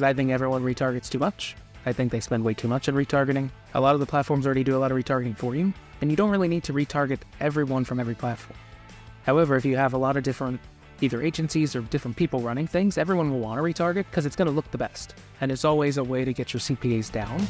I think everyone retargets too much. I think they spend way too much on retargeting. A lot of the platforms already do a lot of retargeting for you, and you don't really need to retarget everyone from every platform. However, if you have a lot of different either agencies or different people running things, everyone will want to retarget because it's going to look the best. And it's always a way to get your CPAs down.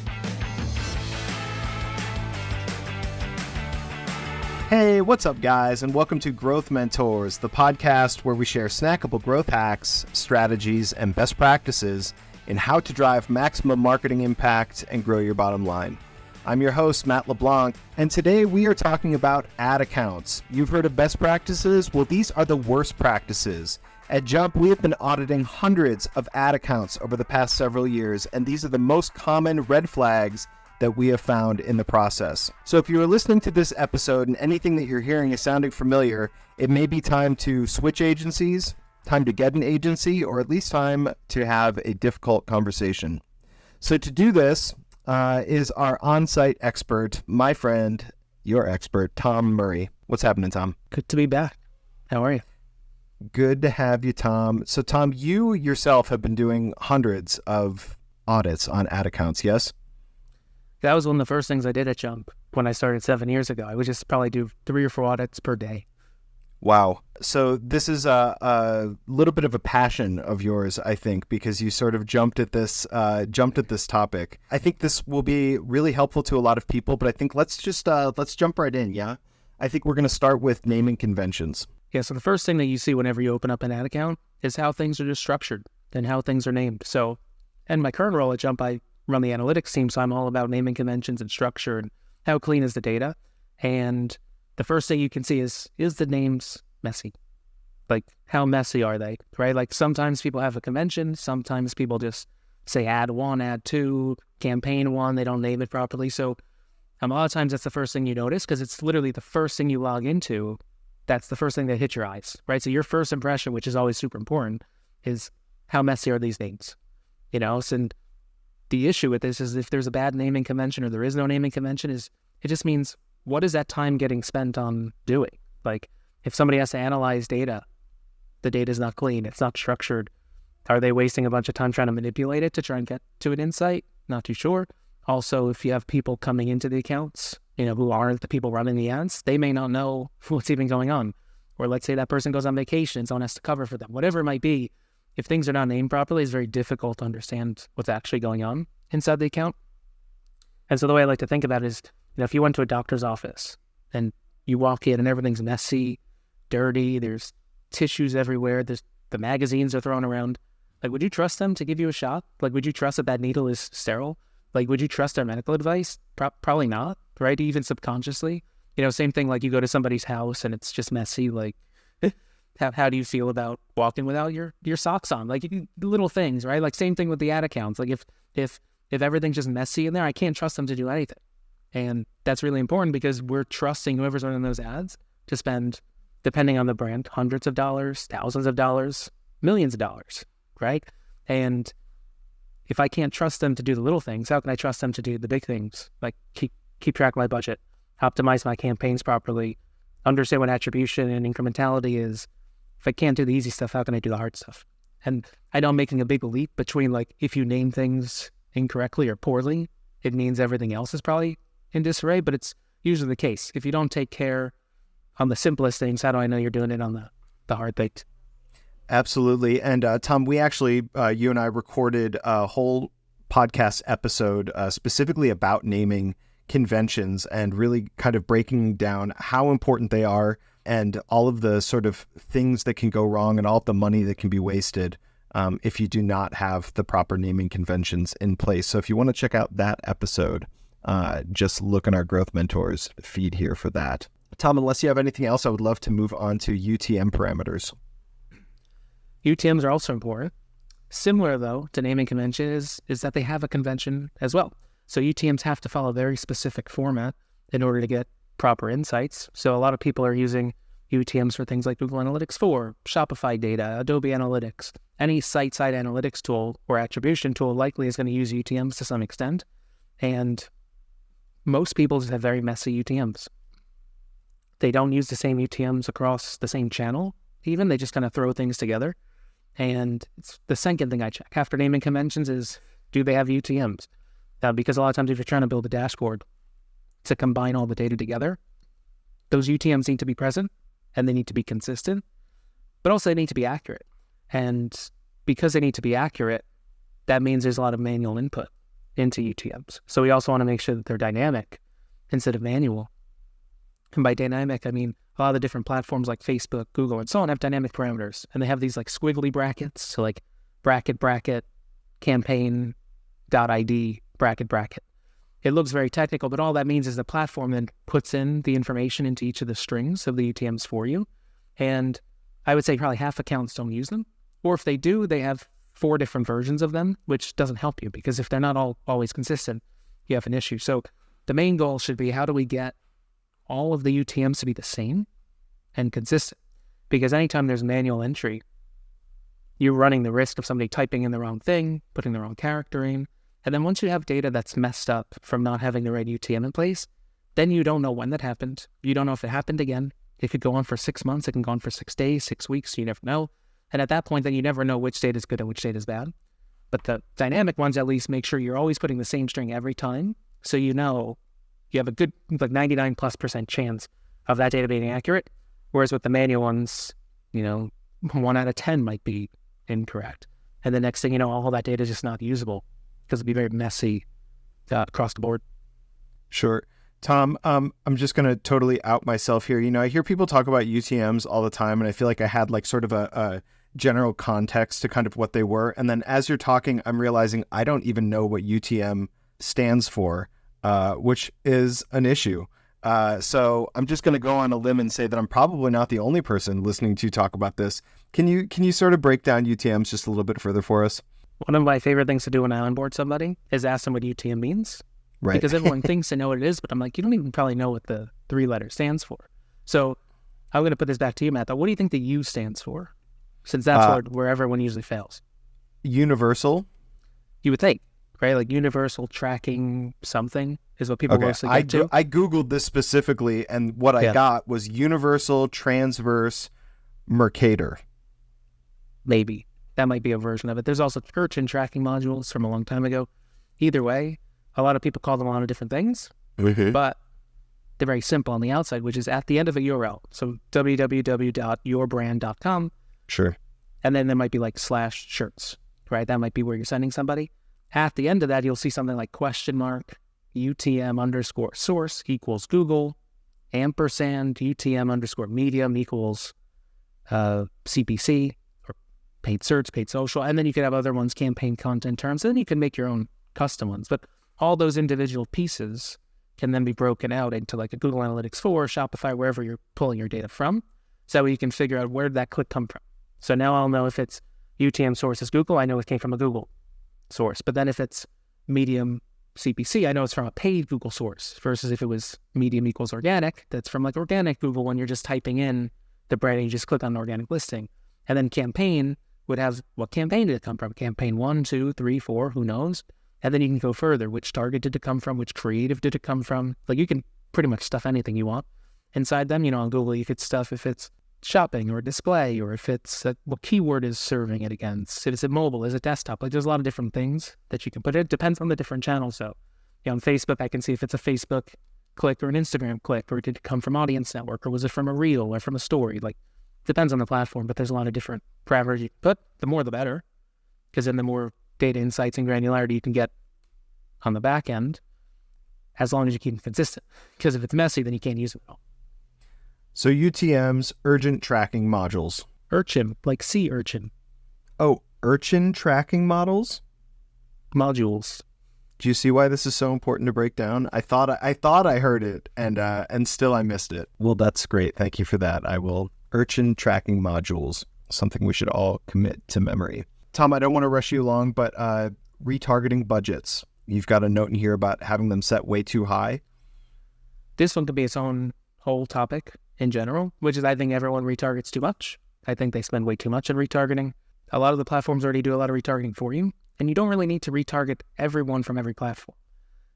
Hey, what's up, guys, and welcome to Growth Mentors, the podcast where we share snackable growth hacks, strategies, and best practices in how to drive maximum marketing impact and grow your bottom line. I'm your host, Matt LeBlanc, and today we are talking about ad accounts. You've heard of best practices? Well, these are the worst practices. At Jump, we have been auditing hundreds of ad accounts over the past several years, and these are the most common red flags that we have found in the process. So if you are listening to this episode and anything that you're hearing is sounding familiar, it may be time to switch agencies, time to get an agency, or at least time to have a difficult conversation. So to do this is our on-site expert, my friend, your expert, Tom Murray. What's happening, Tom? Good to be back. How are you? Good to have you, Tom. So Tom, you yourself have been doing hundreds of audits on ad accounts, yes? That was one of the first things I did at Jump when I started 7 years ago. I would just probably do 3 or 4 audits per day. Wow. So this is a little bit of a passion of yours, I think, because you sort of jumped at this topic. I think this will be really helpful to a lot of people, but I think let's jump right in. Yeah. I think we're going to start with naming conventions. Yeah. So the first thing that you see whenever you open up an ad account is how things are just structured and how things are named. So in my current role at Jump, I run the analytics team, so I'm all about naming conventions and structure and how clean is the data. And the first thing you can see is the names messy? Like, how messy are they, right? Like, sometimes people have a convention, sometimes people just say ad 1, ad 2, campaign 1, they don't name it properly. So a lot of times that's the first thing you notice because it's literally the first thing you log into. That's the first thing that hits your eyes, right? So your first impression, which is always super important, is how messy are these names? You know, and the issue with this is if there's a bad naming convention or there is no naming convention, is it just means what is that time getting spent on doing? Like, if somebody has to analyze data, the data is not clean, it's not structured. Are they wasting a bunch of time trying to manipulate it to try and get to an insight? Not too sure. Also, if you have people coming into the accounts, you know, who aren't the people running the ads, they may not know what's even going on. Or let's say that person goes on vacation, someone has to cover for them. Whatever it might be, if things are not named properly, it's very difficult to understand what's actually going on inside the account. And so the way I like to think about it is, you know, if you went to a doctor's office and you walk in and everything's messy, dirty, there's tissues everywhere, the magazines are thrown around, like, would you trust them to give you a shot? Like, would you trust that that needle is sterile? Like, would you trust their medical advice? Probably not, right? Even subconsciously. You know, same thing, like you go to somebody's house and it's just messy, like, how do you feel about walking without your socks on? Like, little things, right? Like, same thing with the ad accounts. Like, if everything's just messy in there, I can't trust them to do anything. And that's really important because we're trusting whoever's running those ads to spend, depending on the brand, hundreds of dollars, thousands of dollars, millions of dollars, right? And if I can't trust them to do the little things, how can I trust them to do the big things? Like, keep track of my budget, optimize my campaigns properly, understand what attribution and incrementality is. If I can't do the easy stuff, how can I do the hard stuff? And I know I'm making a big leap between, like, if you name things incorrectly or poorly, it means everything else is probably in disarray, but it's usually the case. If you don't take care on the simplest things, how do I know you're doing it on the hard things? Absolutely. And Tom, we actually, you and I recorded a whole podcast episode specifically about naming conventions and really kind of breaking down how important they are and all of the sort of things that can go wrong and all of the money that can be wasted if you do not have the proper naming conventions in place. So if you want to check out that episode, just look in our Growth Mentors feed here for that. Tom, unless you have anything else, I would love to move on to UTM parameters. UTMs are also important. Similar, though, to naming convention is that they have a convention as well. So UTMs have to follow a very specific format in order to get proper insights. So a lot of people are using UTMs for things like Google Analytics 4, Shopify data, Adobe Analytics. Any site-side analytics tool or attribution tool likely is going to use UTMs to some extent. And most people just have very messy UTMs. They don't use the same UTMs across the same channel, even. They just kind of throw things together. And it's the second thing I check after naming conventions is, do they have UTMs? Because a lot of times if you're trying to build a dashboard to combine all the data together, those UTMs need to be present and they need to be consistent, but also they need to be accurate. And because they need to be accurate, that means there's a lot of manual input into UTMs. So we also want to make sure that they're dynamic instead of manual. And by dynamic, I mean a lot of the different platforms like Facebook, Google, and so on have dynamic parameters. And they have these like squiggly brackets. So like bracket, campaign.id, bracket. It looks very technical, but all that means is the platform then puts in the information into each of the strings of the UTMs for you. And I would say probably half accounts don't use them. Or if they do, they have 4 different versions of them, which doesn't help you because if they're not always consistent, you have an issue. So the main goal should be, how do we get all of the UTMs to be the same and consistent? Because anytime there's manual entry, you're running the risk of somebody typing in the wrong thing, putting the wrong character in. And then once you have data that's messed up from not having the right UTM in place, then you don't know when that happened. You don't know if it happened again. It could go on for 6 months. It can go on for 6 days, 6 weeks. You never know. And at that point, then you never know which data is good and which data is bad. But the dynamic ones at least make sure you're always putting the same string every time. So you know you have a good, like 99+% chance of that data being accurate. Whereas with the manual ones, 1 out of 10 might be incorrect. And the next thing you know, all that data is just not usable because it'd be very messy across the board. Sure. Tom, I'm just going to totally out myself here. I hear people talk about UTMs all the time, and I feel like I had like sort of a general context to kind of what they were. And then as you're talking, I'm realizing I don't even know what UTM stands for, which is an issue. So I'm just going to go on a limb and say that I'm probably not the only person listening to you talk about this. Can you sort of break down UTMs just a little bit further for us? One of my favorite things to do when I onboard somebody is ask them what UTM means. Right. Because everyone thinks they know what it is, but I'm like, you don't even probably know what the 3 letters stands for. So I'm going to put this back to you, Matt. What do you think the U stands for? Since that's where everyone usually fails. Universal. You would think, right? Like universal tracking something is what people mostly get to. I Googled this specifically, and what I got was universal transverse Mercator. Maybe. That might be a version of it. There's also urchin tracking modules from a long time ago. Either way, a lot of people call them a lot of different things, but they're very simple on the outside, which is at the end of a URL. So www.yourbrand.com. Sure. And then there might be like /shirts, right? That might be where you're sending somebody. At the end of that, you'll see something like $UTM_source equals Google, ampersand UTM_medium equals CPC, or paid search, paid social. And then you could have other ones, campaign content terms. And then you can make your own custom ones. But all those individual pieces can then be broken out into like a Google Analytics 4, Shopify, wherever you're pulling your data from. So you can figure out where did that click come from. So now I'll know if it's UTM source is Google, I know it came from a Google source. But then if it's medium CPC, I know it's from a paid Google source versus if it was medium equals organic, that's from like organic Google when you're just typing in the brand and you just click on the organic listing. And then campaign would have what campaign did it come from? Campaign 1, 2, 3, 4, who knows? And then you can go further. Which target did it come from? Which creative did it come from? Like you can pretty much stuff anything you want inside them. On Google, you could stuff if it's shopping or display, or if it's what keyword is serving it against. Is it mobile? Is it desktop? Like there's a lot of different things that you can put. It depends on the different channels. So on Facebook, I can see if it's a Facebook click or an Instagram click, or did it come from Audience Network, or was it from a reel or from a story? Like depends on the platform, but there's a lot of different parameters you can put. The more, the better, because then the more data insights and granularity you can get on the back end, as long as you keep it consistent. Because if it's messy, then you can't use it at all. So UTM's urgent tracking modules. Urchin, like sea urchin. Oh, urchin tracking modules? Do you see why this is so important to break down? I thought I heard it, and still I missed it. Well, that's great. Thank you for that. I will. Urchin tracking modules, something we should all commit to memory. Tom, I don't want to rush you along, but retargeting budgets. You've got a note in here about having them set way too high. This one could be its own whole topic in general, which is I think everyone retargets too much. I think they spend way too much on retargeting. A lot of the platforms already do a lot of retargeting for you, and you don't really need to retarget everyone from every platform.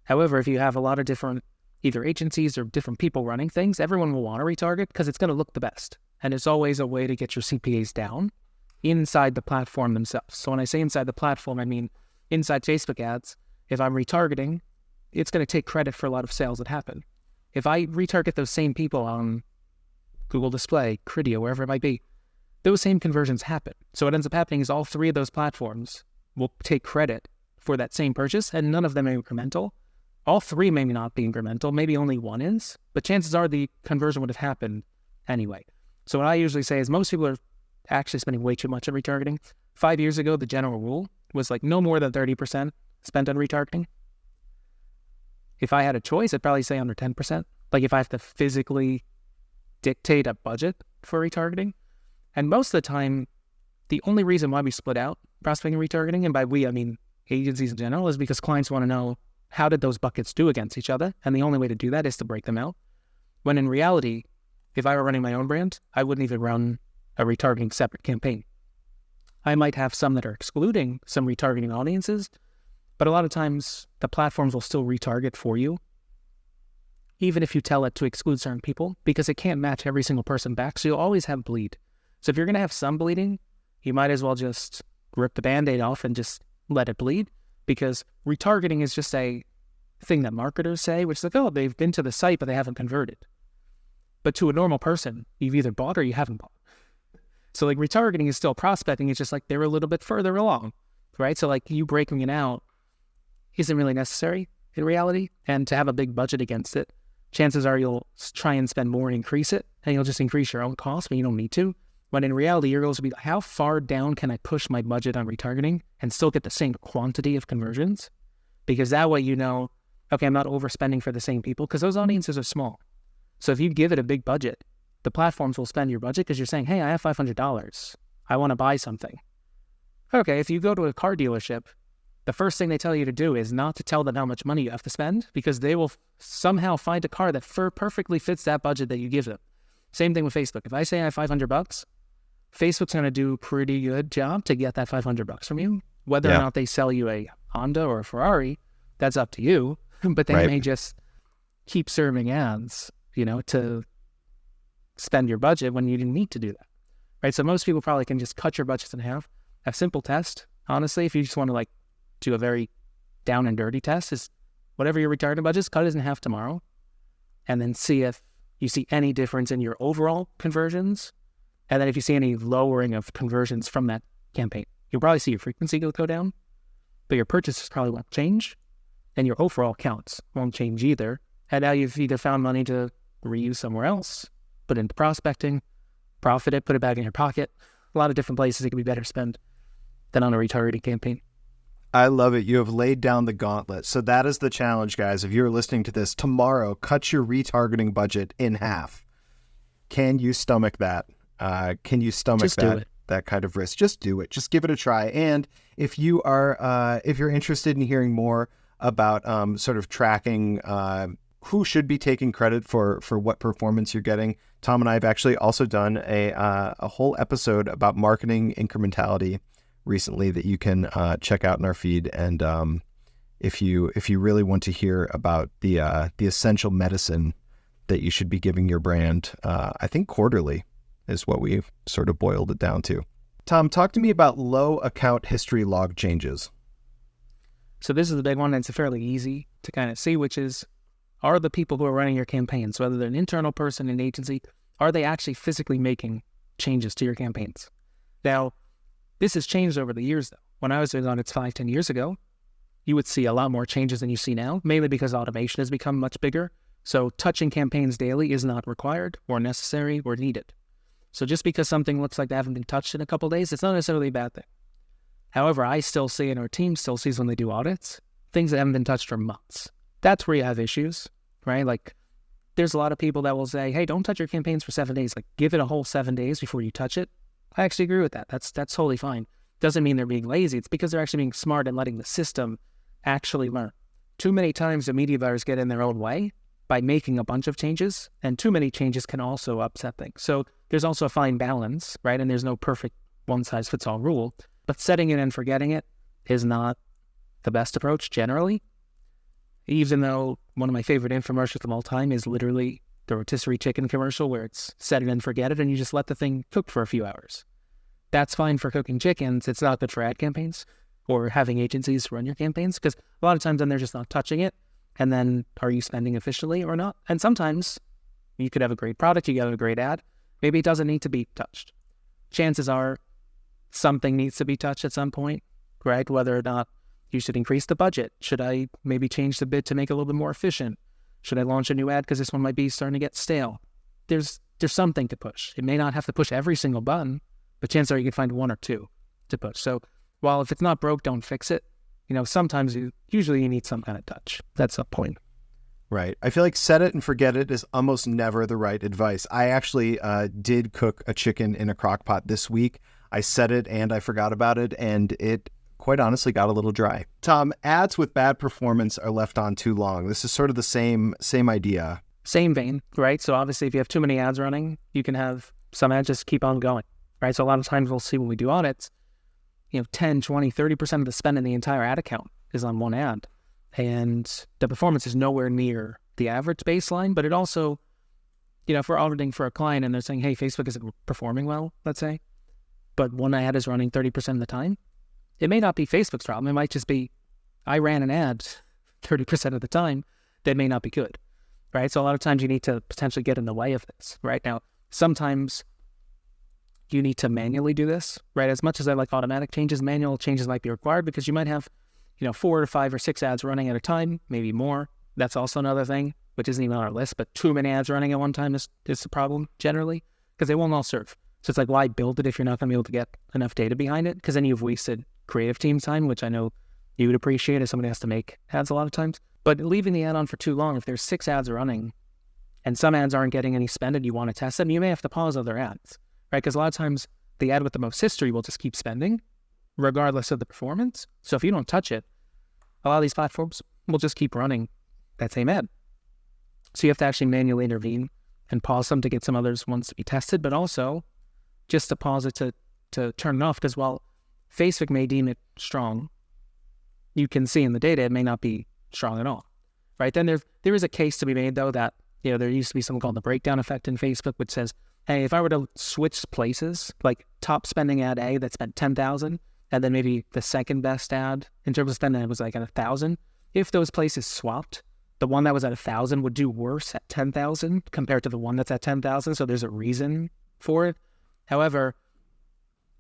However, if you have a lot of different either agencies or different people running things, everyone will want to retarget because it's going to look the best. And it's always a way to get your CPAs down inside the platform themselves. So when I say inside the platform, I mean inside Facebook ads. If I'm retargeting, it's going to take credit for a lot of sales that happen. If I retarget those same people on Google Display, Criteo, wherever it might be, those same conversions happen. So what ends up happening is all three of those platforms will take credit for that same purchase, and none of them are incremental. All three may not be incremental, maybe only one is, but chances are the conversion would have happened anyway. So what I usually say is most people are actually spending way too much on retargeting. 5 years ago, the general rule was like no more than 30% spent on retargeting. If I had a choice, I'd probably say under 10%. Like if I have to physically dictate a budget for retargeting. And most of the time, the only reason why we split out prospecting and retargeting, and by we, I mean agencies in general, is because clients want to know how did those buckets do against each other? And the only way to do that is to break them out. When in reality, if I were running my own brand, I wouldn't even run a retargeting separate campaign. I might have some that are excluding some retargeting audiences, but a lot of times the platforms will still retarget for you, even if you tell it to exclude certain people, because it can't match every single person back. So you'll always have bleed. So if you're going to have some bleeding, you might as well just rip the Band-Aid off and just let it bleed, because retargeting is just a thing that marketers say, which is like, oh, they've been to the site, but they haven't converted. But to a normal person, you've either bought or you haven't bought. So like retargeting is still prospecting. It's just like they're a little bit further along, right? So like you breaking it out isn't really necessary in reality. And to have a big budget against it, chances are you'll try and spend more and increase it, and you'll just increase your own cost, but you don't need to. When in reality, your goal is to be, how far down can I push my budget on retargeting and still get the same quantity of conversions? Because that way you know, okay, I'm not overspending for the same people, because those audiences are small. So if you give it a big budget, the platforms will spend your budget because you're saying, hey, I have $500. I want to buy something. Okay, if you go to a car dealership, the first thing they tell you to do is not to tell them how much money you have to spend, because they will somehow find a car that perfectly fits that budget that you give them. Same thing with Facebook. If I say I have $500, Facebook's going to do a pretty good job to get that $500 from you. Whether or not they sell you a Honda or a Ferrari, that's up to you. But they may just keep serving ads, to spend your budget when you didn't need to do that, right? So most people probably can just cut your budgets in half. A simple test, honestly, if you just want to do a very down and dirty test, is whatever your retargeting budget is, cut it in half tomorrow, and then see if you see any difference in your overall conversions. And then if you see any lowering of conversions from that campaign, you'll probably see your frequency go down, but your purchases probably won't change, and your overall counts won't change either. And now you've either found money to reuse somewhere else, put into prospecting, profit it, put it back in your pocket. A lot of different places it could be better spent than on a retargeting campaign. I love it. You have laid down the gauntlet. So that is the challenge, guys. If you're listening to this tomorrow, cut your retargeting budget in half. Can you stomach that? Can you stomach that kind of risk? Just do it. Just give it a try. And if you are, if you're interested in hearing more about sort of tracking who should be taking credit for what performance you're getting, Tom and I have actually also done a whole episode about marketing incrementality recently that you can check out in our feed. And if you really want to hear about the essential medicine that you should be giving your brand, I think quarterly is what we've sort of boiled it down to. Tom, talk to me about low account history log changes. So this is the big one, and it's fairly easy to kind of see, which is, are the people who are running your campaigns, whether they're an internal person, an agency, are they actually physically making changes to your campaigns? Now, this has changed over the years, though. When I was doing audits 5-10 years ago, you would see a lot more changes than you see now, mainly because automation has become much bigger. So touching campaigns daily is not required or necessary or needed. So just because something looks like they haven't been touched in a couple of days, it's not necessarily a bad thing. However, I still see, and our team still sees when they do audits, things that haven't been touched for months. That's where you have issues, right? Like, there's a lot of people that will say, hey, don't touch your campaigns for 7 days. Like, give it a whole 7 days before you touch it. I actually agree with that. That's totally fine. Doesn't mean they're being lazy. It's because they're actually being smart and letting the system actually learn. Too many times the media buyers get in their own way by making a bunch of changes, and too many changes can also upset things. So there's also a fine balance, right? And there's no perfect one-size-fits-all rule, but setting it and forgetting it is not the best approach generally, even though one of my favorite infomercials of all time is literally the rotisserie chicken commercial where it's set it and forget it, and you just let the thing cook for a few hours. That's fine for cooking chickens. It's not good for ad campaigns or having agencies run your campaigns, because a lot of times then they're just not touching it. And then are you spending efficiently or not? And sometimes you could have a great product, you have a great ad. Maybe it doesn't need to be touched. Chances are something needs to be touched at some point, right? Whether or not you should increase the budget. Should I maybe change the bid to make it a little bit more efficient? Should I launch a new ad because this one might be starting to get stale? There's something to push. It may not have to push every single button, but chances are you can find one or two to push. So while if it's not broke, don't fix it. Sometimes usually you need some kind of touch. That's the point. Right. I feel like set it and forget it is almost never the right advice. I actually did cook a chicken in a crock pot this week. I set it and I forgot about it, and it quite honestly got a little dry. Tom, ads with bad performance are left on too long. This is sort of the same idea. Same vein, right? So obviously if you have too many ads running, you can have some ads just keep on going, right? So a lot of times we'll see when we do audits, 10, 20, 30% of the spend in the entire ad account is on one ad. And the performance is nowhere near the average baseline, but it also, if we're auditing for a client and they're saying, hey, Facebook isn't performing well, let's say, but one ad is running 30% of the time, it may not be Facebook's problem. It might just be, I ran an ad 30% of the time that may not be good, right? So a lot of times you need to potentially get in the way of this, right? Now, sometimes you need to manually do this, right? As much as I like automatic changes, manual changes might be required because you might have 4 or 5 or 6 ads running at a time, maybe more. That's also another thing, which isn't even on our list, but too many ads running at one time is the problem generally, because they won't all serve. So it's like, why build it if you're not going to be able to get enough data behind it? Because then you've wasted creative team time, which I know you would appreciate as somebody has to make ads a lot of times. But leaving the ad on for too long, if there's 6 ads running and some ads aren't getting any spend and you want to test them, you may have to pause other ads, right? Because a lot of times the ad with the most history will just keep spending regardless of the performance. So if you don't touch it, a lot of these platforms will just keep running that same ad. So you have to actually manually intervene and pause them to get some others ones to be tested, but also just to pause it to turn it off, because while Facebook may deem it strong, you can see in the data it may not be strong at all, right? Then there is a case to be made, though, that there used to be something called the breakdown effect in Facebook, which says, hey, if I were to switch places, like top spending ad A that spent 10,000, and then maybe the second best ad in terms of spending was like at 1,000, if those places swapped, the one that was at 1,000 would do worse at 10,000 compared to the one that's at 10,000. So there's a reason for it. However,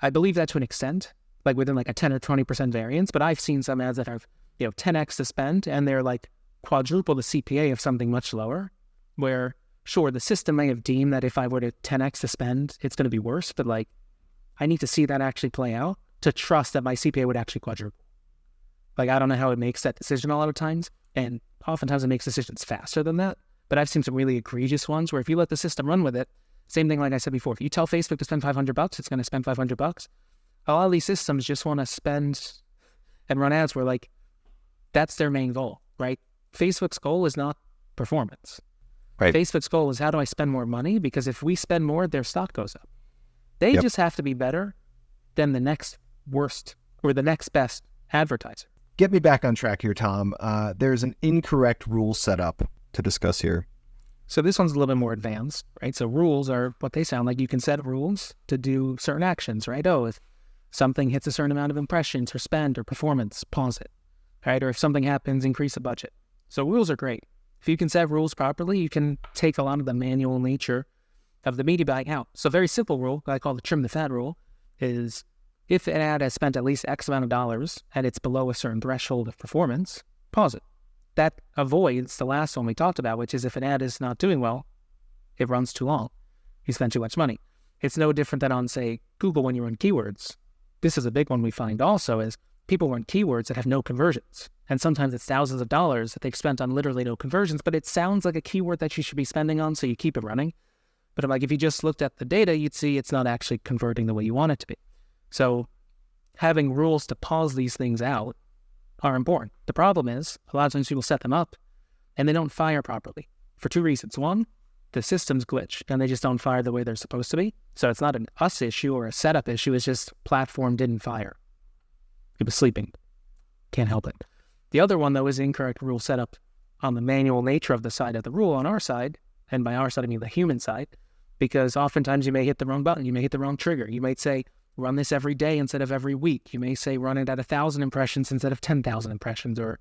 I believe that to an extent, like within like a 10 or 20% variance, but I've seen some ads that have 10x the spend and they're like quadruple the CPA of something much lower, where sure, the system may have deemed that if I were to 10x the spend, it's going to be worse, but like I need to see that actually play out to trust that my CPA would actually quadruple. Like, I don't know how it makes that decision a lot of times, and oftentimes it makes decisions faster than that, but I've seen some really egregious ones where if you let the system run with it, same thing like I said before, if you tell Facebook to spend $500, it's going to spend $500. A lot of these systems just want to spend and run ads where like, that's their main goal, right? Facebook's goal is not performance. Right. Facebook's goal is, how do I spend more money? Because if we spend more, their stock goes up. They just have to be better than the next worst or the next best advertiser. Get me back on track here, Tom. There's an incorrect rule set up to discuss here. So this one's a little bit more advanced, right? So rules are what they sound like. You can set rules to do certain actions, right? Oh, if something hits a certain amount of impressions or spend or performance, pause it, right? Or if something happens, increase the budget. So rules are great. If you can set rules properly, you can take a lot of the manual nature of the media buying out. So a very simple rule, I call the trim the fat rule, is if an ad has spent at least X amount of dollars and it's below a certain threshold of performance, pause it. That avoids the last one we talked about, which is if an ad is not doing well, it runs too long. You spend too much money. It's no different than on, say, Google when you run keywords. This is a big one we find also is people run keywords that have no conversions. And sometimes it's thousands of dollars that they've spent on literally no conversions, but it sounds like a keyword that you should be spending on, so you keep it running. But like if you just looked at the data, you'd see it's not actually converting the way you want it to be. So having rules to pause these things out are important. The problem is a lot of times people set them up and they don't fire properly for 2 reasons. One, the systems glitch and they just don't fire the way they're supposed to be. So it's not an us issue or a setup issue. It's just platform didn't fire. It was sleeping. Can't help it. The other one, though, is incorrect rule setup on the manual nature of the side of the rule on our side. And by our side, I mean the human side, because oftentimes you may hit the wrong button. You may hit the wrong trigger. You might say, run this every day instead of every week. You may say run it at 1,000 impressions instead of 10,000 impressions, or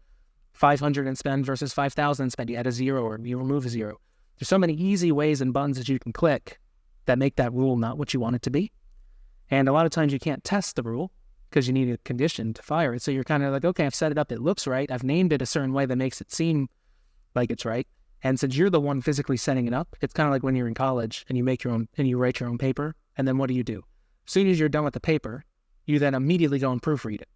500 in spend versus 5,000 in spend. You add a zero or you remove a zero. There's so many easy ways and buttons that you can click that make that rule not what you want it to be. And a lot of times you can't test the rule because you need a condition to fire it. So you're kind of like, okay, I've set it up. It looks right. I've named it a certain way that makes it seem like it's right. And since you're the one physically setting it up, it's kind of like when you're in college and you make your own and you write your own paper. And then what do? As soon as you're done with the paper, you then immediately go and proofread it.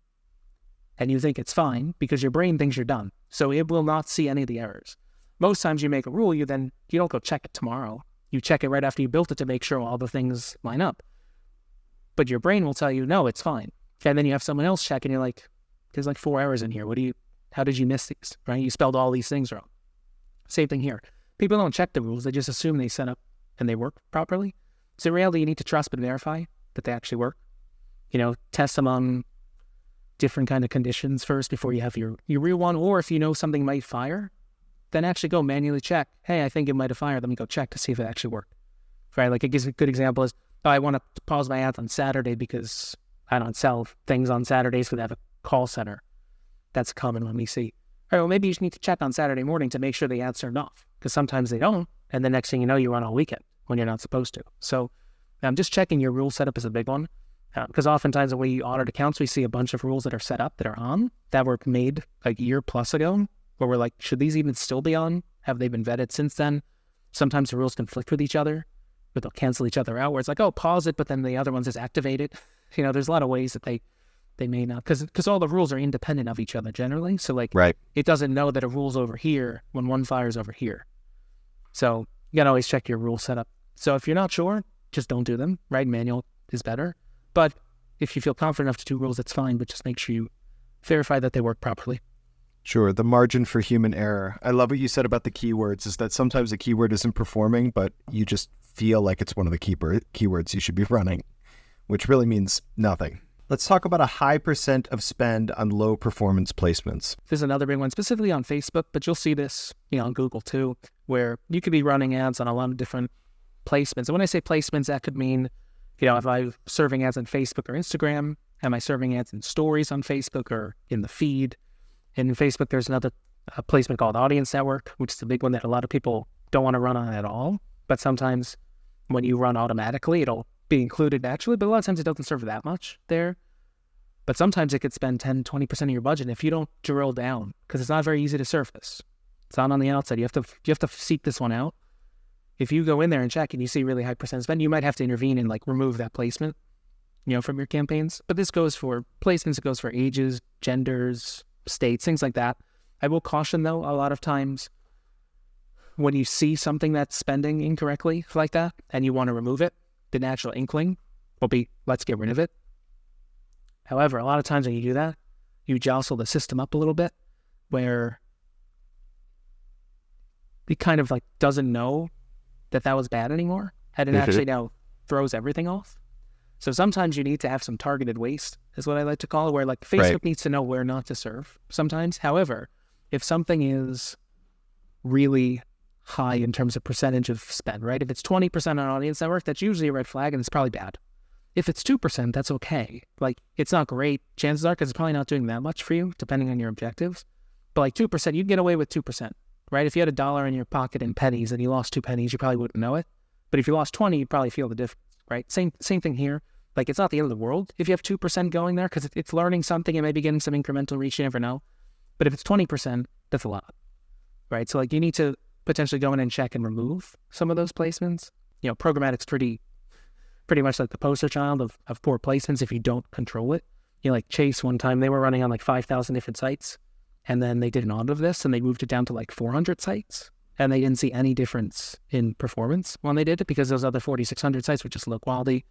And you think it's fine because your brain thinks you're done. So it will not see any of the errors. Most times you make a rule, you don't go check it tomorrow. You check it right after you built it to make sure all the things line up. But your brain will tell you, no, it's fine. And then you have someone else check and you're like, there's like 4 errors in here. How did you miss these, right? You spelled all these things wrong. Same thing here. People don't check the rules. They just assume they set up and they work properly. So in reality, you need to trust but verify that they actually work. Test them on different kind of conditions first before you have your real one. Or if you know something might fire, then actually go manually check. Hey, I think it might have fired. Let me go check to see if it actually worked. Right? Like a good example is, I want to pause my ads on Saturday because I don't sell things on Saturdays because I have a call center. That's a common one we see. All right, well, maybe you just need to check on Saturday morning to make sure the ads turned off because sometimes they don't. And the next thing you know, you run all weekend when you're not supposed to. So just checking your rule setup is a big one. Because oftentimes when we audit accounts, we see a bunch of rules that are set up that are on that were made a year plus ago, where we're like, should these even still be on? Have they been vetted since then? Sometimes the rules conflict with each other, but they'll cancel each other out, where it's like, oh, pause it, but then the other one's just activated. There's a lot of ways that they may not, because all the rules are independent of each other generally. So right. It doesn't know that a rule's over here when one fires over here. So you gotta always check your rule setup. So if you're not sure, just don't do them, right? Manual is better. But if you feel confident enough to do rules, that's fine, but just make sure you verify that they work properly. Sure. The margin for human error. I love what you said about the keywords, is that sometimes a keyword isn't performing, but you just feel like it's one of the keywords you should be running, which really means nothing. Let's talk about a high % of spend on low performance placements. There's another big one, specifically on Facebook, but you'll see this, on Google too, where you could be running ads on a lot of different placements. And when I say placements, that could mean, if I'm serving ads on Facebook or Instagram, am I serving ads in stories on Facebook or in the feed? And in Facebook, there's another placement called Audience Network, which is the big one that a lot of people don't want to run on at all. But sometimes when you run automatically, it'll be included naturally, but a lot of times it doesn't serve that much there. But sometimes it could spend 10, 20% of your budget if you don't drill down, because it's not very easy to surface. It's not on the outside. You have to seek this one out. If you go in there and check and you see really high percent spend, you might have to intervene and remove that placement, from your campaigns. But this goes for placements. It goes for ages, genders, states, things like that. I will caution though, a lot of times when you see something that's spending incorrectly like that and you want to remove it, the natural inkling will be, let's get rid of it. However, a lot of times when you do that, you jostle the system up a little bit where it kind of doesn't know that was bad anymore, and it actually now throws everything off. So sometimes you need to have some targeted waste, is what I like to call it, where Facebook needs to know where not to serve sometimes. However, if something is really high in terms of percentage of spend, right? If it's 20% on Audience Network, that's usually a red flag and it's probably bad. If it's 2%, that's okay. It's not great. Chances are, because it's probably not doing that much for you, depending on your objectives. But 2%, you can get away with 2%. Right? If you had $1 in your pocket in pennies and you lost 2 pennies, you probably wouldn't know it. But if you lost 20, you'd probably feel the difference, right? Same thing here. It's not the end of the world if you have 2% going there, because it's learning something and maybe getting some incremental reach, you never know. But if it's 20%, that's a lot, right? So you need to potentially go in and check and remove some of those placements. Programmatic's pretty much like the poster child of poor placements if you don't control it. Chase one time, they were running on 5,000 different sites. And then they did an audit of this and they moved it down to 400 sites. And they didn't see any difference in performance when they did it, because those other 4,600 sites were just low quality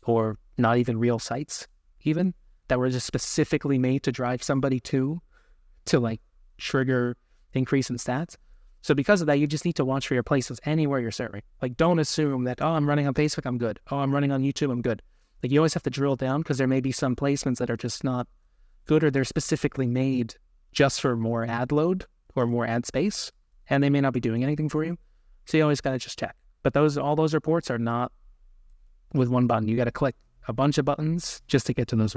or not even real sites even, that were just specifically made to drive somebody to trigger increase in stats. So because of that, you just need to watch for your places anywhere you're serving. Don't assume that, oh, I'm running on Facebook, I'm good. Oh, I'm running on YouTube, I'm good. You always have to drill down, because there may be some placements that are just not good, or they're specifically made just for more ad load or more ad space, and they may not be doing anything for you. So you always got to just check. But all those reports are not with one button. You got to click a bunch of buttons just to get to those.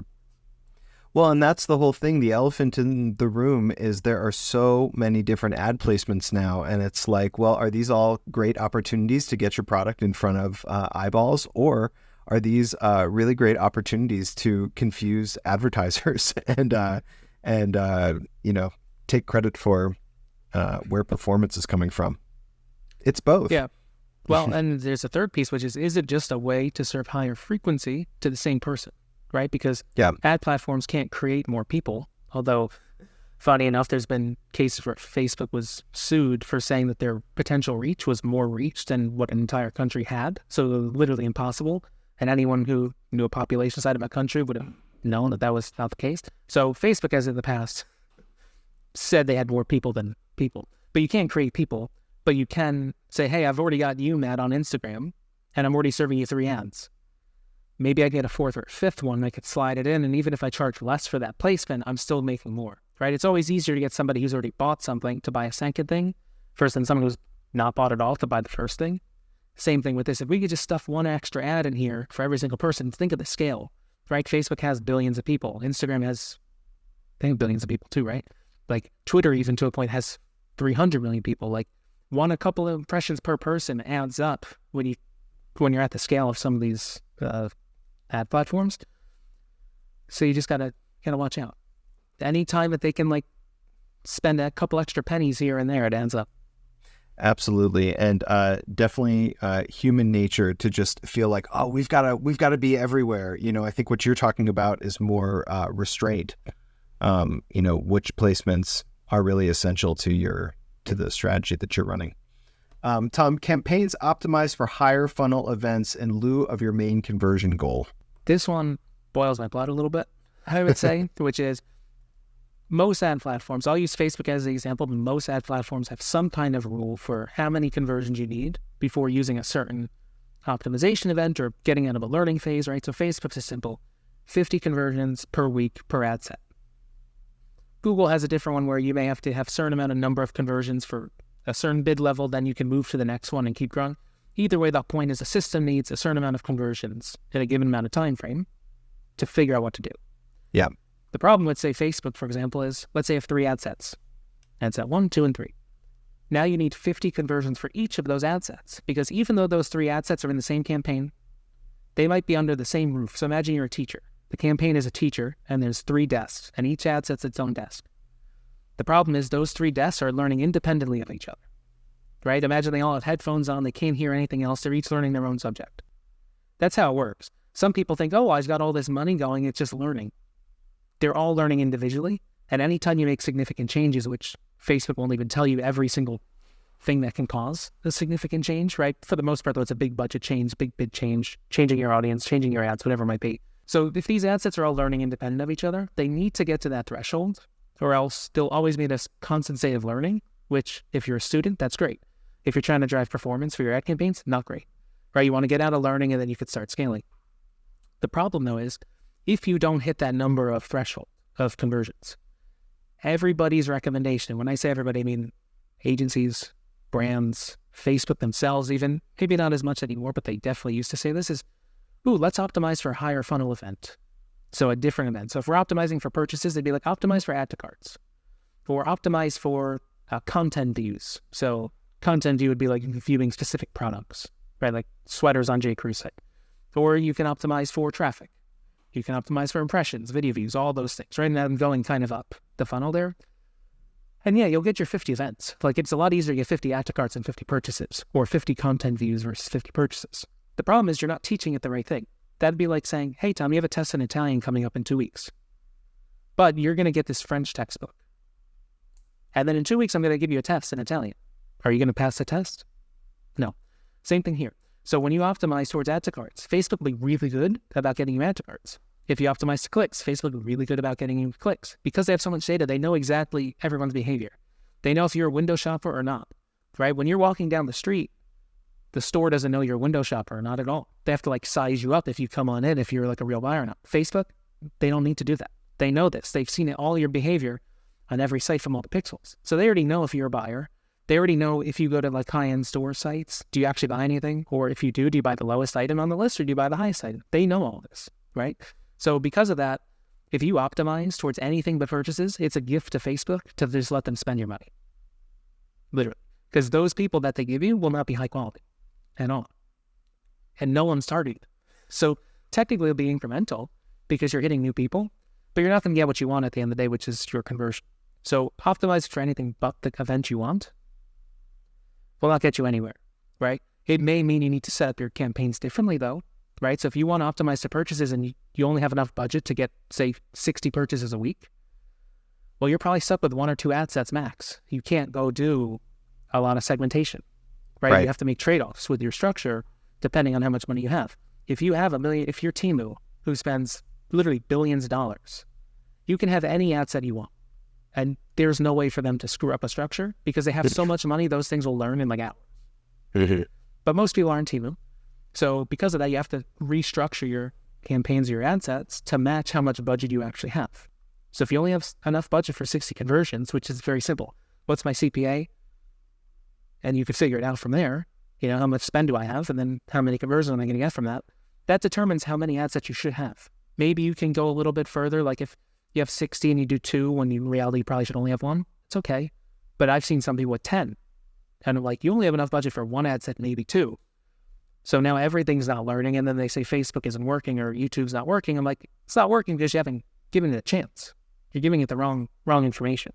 Well, and that's the whole thing. The elephant in the room is there are so many different ad placements now. And it's like, well, are these all great opportunities to get your product in front of eyeballs? Or are these really great opportunities to confuse advertisers and take credit for where performance is coming from? It's both. Yeah. Well, and there's a third piece, which is it just a way to serve higher frequency to the same person, right? Because ad platforms can't create more people. Although, funny enough, there's been cases where Facebook was sued for saying that their potential reach was more reach than what an entire country had. So literally impossible. And anyone who knew a population side of a country would have known that that was not the case. So Facebook, as in the past, said they had more people than people. But you can't create people. But you can say, hey, I've already got you, Matt, on Instagram, and I'm already serving you 3 ads. Maybe I get a 4th or 5th one, I could slide it in, and even if I charge less for that placement, I'm still making more, right? It's always easier to get somebody who's already bought something to buy a second thing versus than someone who's not bought at all to buy the first thing. Same thing with this. If we could just stuff one extra ad in here for every single person, think of the scale, right? Facebook has billions of people. Instagram has, I think, billions of people too, right? Like Twitter, even to a point, has 300 million people. Like, a couple of impressions per person adds up when you're at the scale of some of these ad platforms. So you just gotta watch out. Any time that they can spend a couple extra pennies here and there, it ends up. Absolutely, and definitely human nature to just feel like, oh, we've got to be everywhere. I think what you're talking about is more restraint. Which placements are really essential to the strategy that you're running. Tom, campaigns optimized for higher funnel events in lieu of your main conversion goal. This one boils my blood a little bit, I would say, which is most ad platforms, I'll use Facebook as an example, but most ad platforms have some kind of rule for how many conversions you need before using a certain optimization event or getting out of a learning phase, right? So Facebook's is simple, 50 conversions per week per ad set. Google has a different one where you may have to have a certain amount of number of conversions for a certain bid level, then you can move to the next one and keep growing. Either way, the point is the system needs a certain amount of conversions in a given amount of time frame to figure out what to do. Yeah. The problem with, say, Facebook, for example, is let's say you have 3 ad sets. Ad set 1, 2, and 3. Now you need 50 conversions for each of those ad sets because even though those 3 ad sets are in the same campaign, they might be under the same roof. So imagine you're a teacher. The campaign is a teacher, and there's 3 desks, and each ad set's its own desk. The problem is those 3 desks are learning independently of each other, right? Imagine they all have headphones on, they can't hear anything else, they're each learning their own subject. That's how it works. Some people think, oh, I've got all this money going, it's just learning. They're all learning individually, and anytime you make significant changes, which Facebook won't even tell you every single thing that can cause a significant change, right? For the most part, though, it's a big budget change, big bid change, changing your audience, changing your ads, whatever it might be. So if these ad sets are all learning independent of each other, they need to get to that threshold, or else they'll always be this constant state of learning, which if you're a student, that's great. If you're trying to drive performance for your ad campaigns, not great, right? You want to get out of learning and then you could start scaling. The problem though is if you don't hit that number of threshold of conversions, everybody's recommendation, when I say everybody, I mean agencies, brands, Facebook themselves even, maybe not as much anymore, but they definitely used to say this is, ooh, let's optimize for a higher funnel event. So a different event. So if we're optimizing for purchases, they'd be like optimize for add to carts. Or optimize for content views. So content view would be like viewing specific products, right? Like sweaters on J.Crew's site. Or you can optimize for traffic. You can optimize for impressions, video views, all those things, right? And I'm going kind of up the funnel there. And yeah, you'll get your 50 events. Like it's a lot easier to get 50 add to carts than 50 purchases, or 50 content views versus 50 purchases. The problem is you're not teaching it the right thing. That'd be like saying, hey, Tom, you have a test in Italian coming up in 2 weeks. But you're going to get this French textbook. And then in 2 weeks, I'm going to give you a test in Italian. Are you going to pass the test? No. Same thing here. So when you optimize towards add to carts, Facebook will be really good about getting you add to carts. If you optimize to clicks, Facebook will be really good about getting you clicks. Because they have so much data, they know exactly everyone's behavior. They know if you're a window shopper or not, right? When you're walking down the street, the store doesn't know you're a window shopper or not at all. They have to like size you up if you come on in, if you're like a real buyer or not. Facebook, they don't need to do that. They know this. They've seen it, all your behavior on every site from all the pixels. So they already know if you're a buyer. They already know if you go to like high-end store sites, do you actually buy anything? Or if you do you buy the lowest item on the list or do you buy the highest item? They know all this. right? So because of that, if you optimize towards anything but purchases, it's a gift to Facebook to just let them spend your money. Literally. Because those people that they give you will not be high quality at all. And no one's targeted. So technically it'll be incremental because you're hitting new people, but you're not going to get what you want at the end of the day, which is your conversion. So optimize for anything but the event you want will not get you anywhere, right? It may mean you need to set up your campaigns differently though, right? So if you want to optimize the purchases and you only have enough budget to get, say, 60 purchases a week, well, you're probably stuck with 1 or 2 ad sets max. You can't go do a lot of segmentation, right? You have to make trade-offs with your structure depending on how much money you have. If you have if you're Temu, who spends literally billions of dollars, you can have any ad set you want. And there's no way for them to screw up a structure because they have so much money, those things will learn in like hours. But most people aren't Temu. So because of that, you have to restructure your campaigns or your ad sets to match how much budget you actually have. So if you only have enough budget for 60 conversions, which is very simple, what's my CPA? And you can figure it out from there. How much spend do I have? And then how many conversions am I going to get from that? That determines how many ad sets you should have. Maybe you can go a little bit further. Like if you have 60 and you do 2 when in reality you probably should only have 1, it's okay. But I've seen some people with 10. And I'm like, you only have enough budget for 1 ad set, maybe 2. So now everything's not learning. And then they say Facebook isn't working or YouTube's not working. I'm like, it's not working because you haven't given it a chance. You're giving it the wrong information,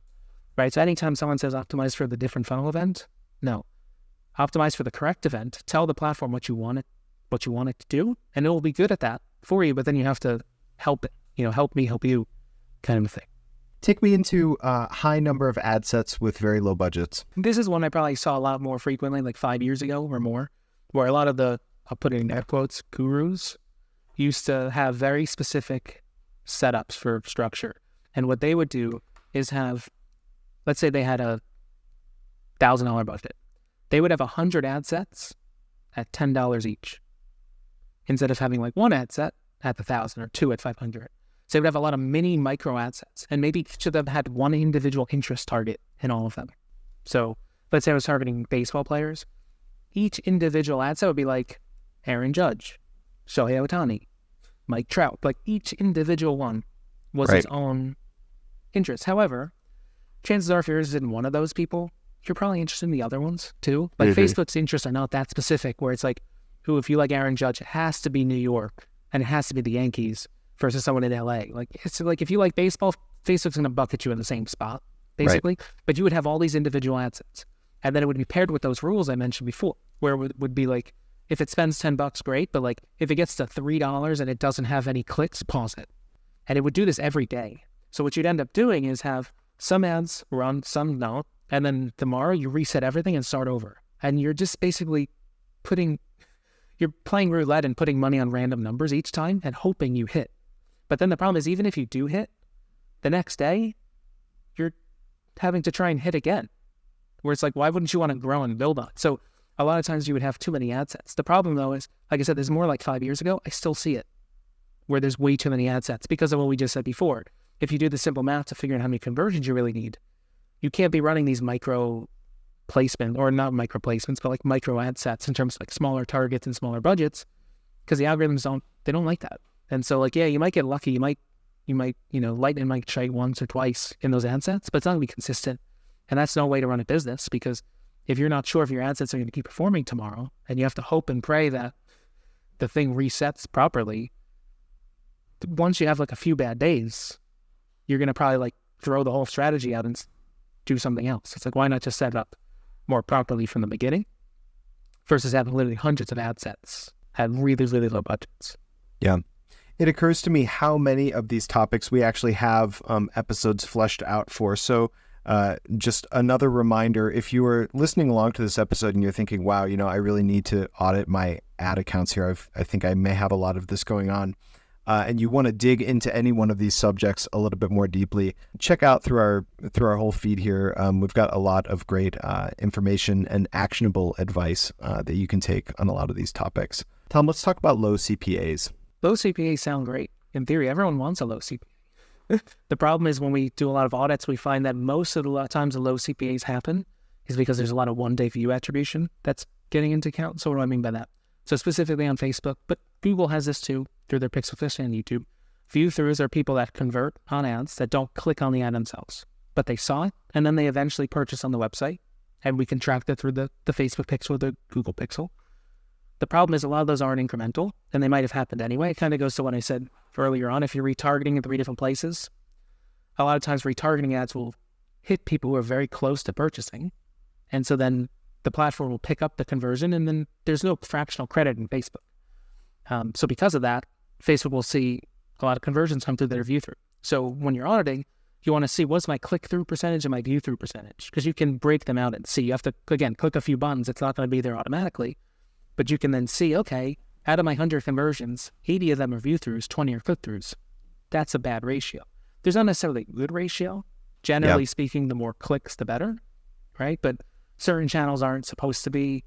right? So anytime someone says optimize for the different funnel event, no. Optimize for the correct event. Tell the platform what you want it to do, and it will be good at that for you. But then you have to help it. Help me, help you, kind of a thing. Take me into a high number of ad sets with very low budgets. This is one I probably saw a lot more frequently, like 5 years ago or more, where a lot of the, I'll put it in air quotes, gurus used to have very specific setups for structure. And what they would do is have, let's say they had a $1,000 budget. They would have 100 ad sets at $10 each, instead of having like 1 ad set at $1,000 or 2 at $500. So they would have a lot of mini micro ad sets, and maybe each of them had one individual interest target in all of them. So let's say I was targeting baseball players. Each individual ad set would be like Aaron Judge, Shohei Ohtani, Mike Trout. Like each individual one was his own interest. However, chances are if you're interested in one of those people, you're probably interested in the other ones too. Like Facebook's interests are not that specific where it's like, if you like Aaron Judge, it has to be New York and it has to be the Yankees versus someone in LA. Like it's like if you like baseball, Facebook's gonna bucket you in the same spot, basically. But you would have all these individual ad sets. And then it would be paired with those rules I mentioned before, where it would be like, if it spends $10, great, but like if it gets to $3 and it doesn't have any clicks, pause it. And it would do this every day. So what you'd end up doing is have some ads run, some don't, and then tomorrow you reset everything and start over. And you're just basically you're playing roulette and putting money on random numbers each time and hoping you hit. But then the problem is, even if you do hit, the next day, you're having to try and hit again. Where it's like, why wouldn't you want to grow and build on it? So a lot of times you would have too many ad sets. The problem though is, like I said, there's more like 5 years ago, I still see it, where there's way too many ad sets because of what we just said before. If you do the simple math to figure out how many conversions you really need, you can't be running these micro placement, or not micro placements, but like micro ad sets in terms of like smaller targets and smaller budgets, because the algorithms don't like that. And so like, yeah, you might get lucky. You might, lightning might strike once or twice in those ad sets, but it's not gonna be consistent. And that's no way to run a business, because if you're not sure if your ad sets are going to keep performing tomorrow, and you have to hope and pray that the thing resets properly, once you have like a few bad days, you're going to probably like throw the whole strategy out and do something else. It's like, why not just set it up more properly from the beginning versus having literally hundreds of ad sets at really, really low budgets? Yeah. It occurs to me how many of these topics we actually have episodes fleshed out for. So just another reminder, if you are listening along to this episode and you're thinking, wow, I really need to audit my ad accounts here. I think I may have a lot of this going on. And you want to dig into any one of these subjects a little bit more deeply, check out through our whole feed here. We've got a lot of great information and actionable advice that you can take on a lot of these topics. Tom, let's talk about low CPAs. Low CPAs sound great. In theory, everyone wants a low CPA. The problem is when we do a lot of audits, we find that most of the times the low CPAs happen is because there's a lot of one-day view attribution that's getting into account. So what do I mean by that? So specifically on Facebook, but Google has this too. through their pixel fish and YouTube. View-throughs are people that convert on ads that don't click on the ad themselves, but they saw it, and then they eventually purchase on the website, and we can track that through the Facebook pixel or the Google pixel. The problem is a lot of those aren't incremental, and they might have happened anyway. It kind of goes to what I said earlier on. If you're retargeting in 3 different places, a lot of times retargeting ads will hit people who are very close to purchasing, and so then the platform will pick up the conversion, and then there's no fractional credit in Facebook. So because of that, Facebook will see a lot of conversions come through their view-through. So when you're auditing, you want to see what's my click-through percentage and my view-through percentage, because you can break them out and see. You have to, again, click a few buttons. It's not going to be there automatically, but you can then see, okay, out of my 100 conversions, 80 of them are view-throughs, 20 are click-throughs. That's a bad ratio. There's not necessarily a good ratio. Generally speaking, the more clicks, the better, right? But certain channels aren't supposed to be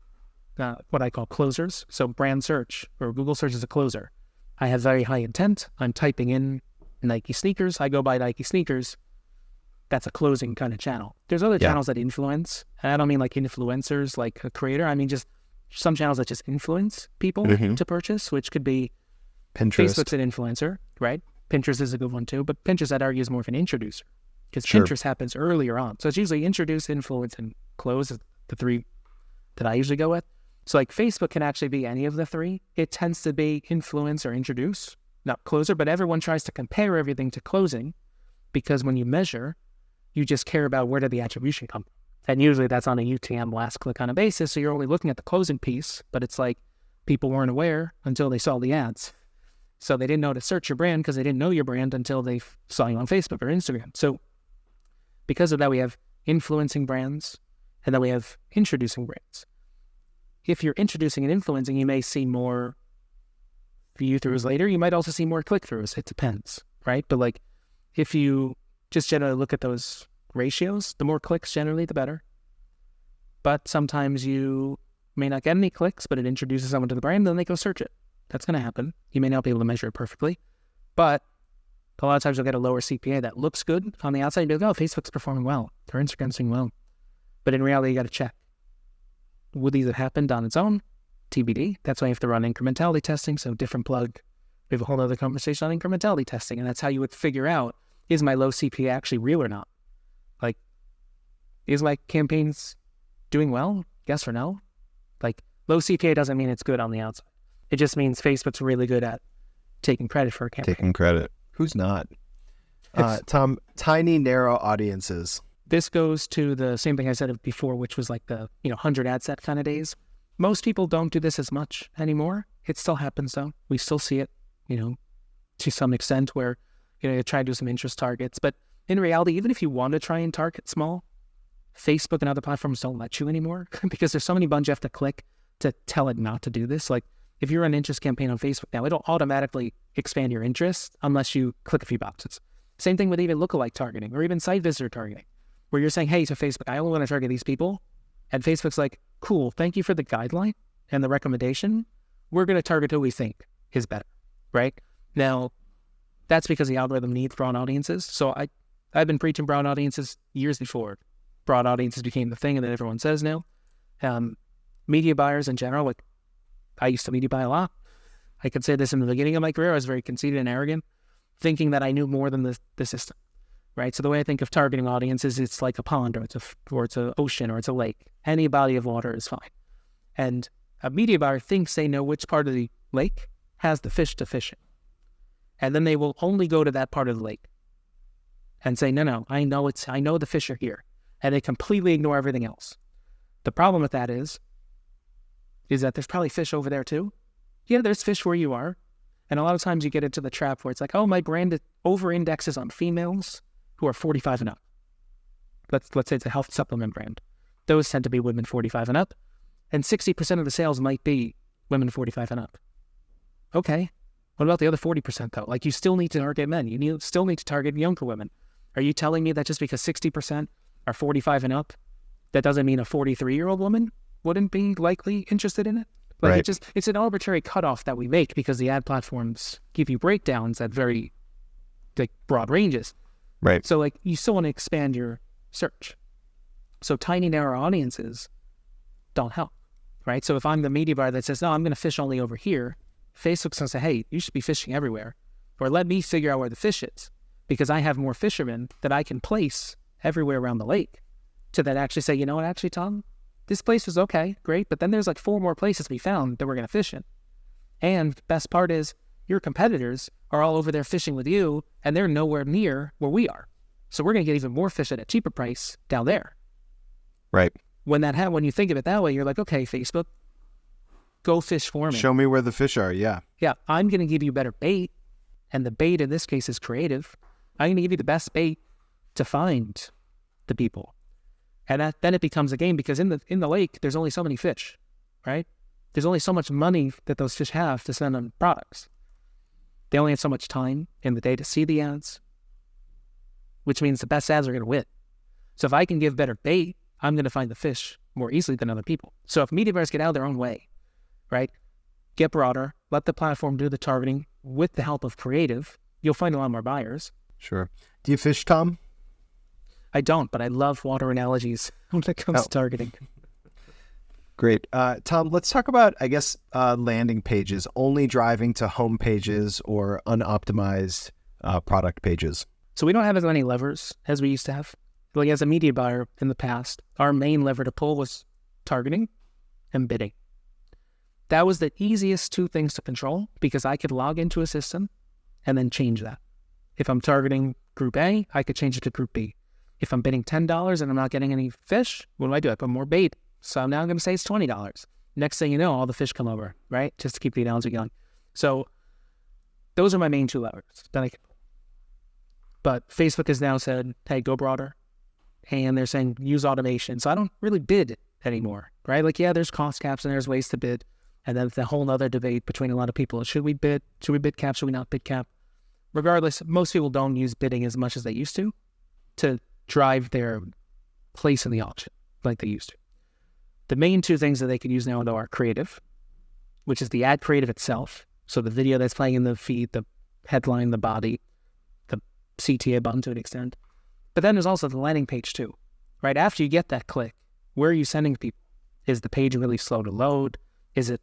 what I call closers. So brand search or Google search is a closer. I have very high intent. I'm typing in Nike sneakers. I go buy Nike sneakers. That's a closing kind of channel. There's other channels that influence. And I don't mean like influencers, like a creator. I mean just some channels that just influence people to purchase, which could be Pinterest. Facebook's an influencer, right? Pinterest is a good one too. But Pinterest, I'd argue, is more of an introducer because Pinterest happens earlier on. So it's usually introduce, influence, and close is the 3 that I usually go with. So like Facebook can actually be any of the 3. It tends to be influence or introduce, not closer, but everyone tries to compare everything to closing because when you measure, you just care about where did the attribution come from. And usually that's on a UTM last click on a basis. So you're only looking at the closing piece, but it's like people weren't aware until they saw the ads. So they didn't know to search your brand because they didn't know your brand until they saw you on Facebook or Instagram. So because of that, we have influencing brands and then we have introducing brands. If you're introducing and influencing, you may see more view-throughs later. You might also see more click-throughs. It depends, right? But like if you just generally look at those ratios, the more clicks generally, the better. But sometimes you may not get any clicks, but it introduces someone to the brand, then they go search it. That's going to happen. You may not be able to measure it perfectly, but a lot of times you'll get a lower CPA that looks good on the outside. You'll be like, oh, Facebook's performing well. Their Instagram's doing well. But in reality, you got to check. Would these have happened on its own? TBD. That's why you have to run incrementality testing. So different plug. We have a whole other conversation on incrementality testing. And that's how you would figure out, is my low CPA actually real or not? Like, is my campaigns doing well? Yes or no? Like, low CPA doesn't mean it's good on the outside. It just means Facebook's really good at taking credit for a campaign. Taking credit. Who's not? Tom, tiny, narrow audiences. This goes to the same thing I said before, which was like the 100 ad set kind of days. Most people don't do this as much anymore. It still happens though. We still see it, to some extent where, you try to do some interest targets. But in reality, even if you want to try and target small, Facebook and other platforms don't let you anymore because there's so many buttons you have to click to tell it not to do this. Like if you run an interest campaign on Facebook now, it'll automatically expand your interest unless you click a few boxes. Same thing with even lookalike targeting or even site visitor targeting, where you're saying, hey, to Facebook, I only want to target these people. And Facebook's like, cool, thank you for the guideline and the recommendation. We're going to target who we think is better, right? Now, that's because the algorithm needs broad audiences. So I've been preaching broad audiences years before broad audiences became the thing and then everyone says now. Media buyers in general, like I used to media buy a lot. I could say this in the beginning of my career. I was very conceited and arrogant, thinking that I knew more than the system. Right, so the way I think of targeting audiences, it's like a pond, or it's an ocean, or it's a lake. Any body of water is fine. And a media buyer thinks they know which part of the lake has the fish to fish in, and then they will only go to that part of the lake and say, no, I know the fish are here, and they completely ignore everything else. The problem with that is that there's probably fish over there too. Yeah, there's fish where you are, and a lot of times you get into the trap where it's like, oh, my brand over-indexes on females who are 45 and up. Let's say it's a health supplement brand. Those tend to be women 45 and up, and 60% of the sales might be women 45 and up. Okay, what about the other 40% though? Like you still need to target men. You still need to target younger women. Are you telling me that just because 60% are 45 and up, that doesn't mean a 43-year-old woman wouldn't be likely interested in it? Like right. It's an arbitrary cutoff that we make because the ad platforms give you breakdowns at very broad ranges. Right. So like you still want to expand your search. So tiny narrow audiences don't help, right? So if I'm the media buyer that says, no, I'm going to fish only over here, Facebook's going to say, hey, you should be fishing everywhere. Or let me figure out where the fish is, because I have more fishermen that I can place everywhere around the lake to then actually say, you know what, actually, Tom, this place was okay, great, but then there's like 4 more places we found that we're going to fish in. And the best part is your competitors are all over there fishing with you, and they're nowhere near where we are. So we're going to get even more fish at a cheaper price down there. Right. When you think of it that way, you're like, okay, Facebook, go fish for me. Show me where the fish are. Yeah. Yeah, I'm going to give you better bait. And the bait in this case is creative. I'm going to give you the best bait to find the people. And then it becomes a game, because in the lake, there's only so many fish, right? There's only so much money that those fish have to spend on products. They only have so much time in the day to see the ads, which means the best ads are going to win. So if I can give better bait, I'm going to find the fish more easily than other people. So if media buyers get out of their own way, right, get broader, let the platform do the targeting with the help of creative, you'll find a lot more buyers. Sure. Do you fish, Tom? I don't, but I love water analogies when it comes to targeting. Great. Tom, let's talk about, I guess, landing pages only driving to home pages or unoptimized product pages. So we don't have as many levers as we used to have. Like as a media buyer in the past, our main lever to pull was targeting and bidding. That was the easiest 2 things to control, because I could log into a system and then change that. If I'm targeting group A, I could change it to group B. If I'm bidding $10 and I'm not getting any fish, what do? I put more bait. So now I'm going to say it's $20. Next thing you know, all the fish come over, right? Just to keep the analogy going. So those are my main 2 levers that I can pull. But Facebook has now said, hey, go broader. And they're saying use automation. So I don't really bid anymore, right? Like, yeah, there's cost caps and there's ways to bid. And then the whole other debate between a lot of people is, should we bid? Should we bid cap? Should we not bid cap? Regardless, most people don't use bidding as much as they used to drive their place in the auction like they used to. The main 2 things that they can use now are creative, which is the ad creative itself. So the video that's playing in the feed, the headline, the body, the CTA button to an extent. But then there's also the landing page too, right? After you get that click, where are you sending people? Is the page really slow to load? Is it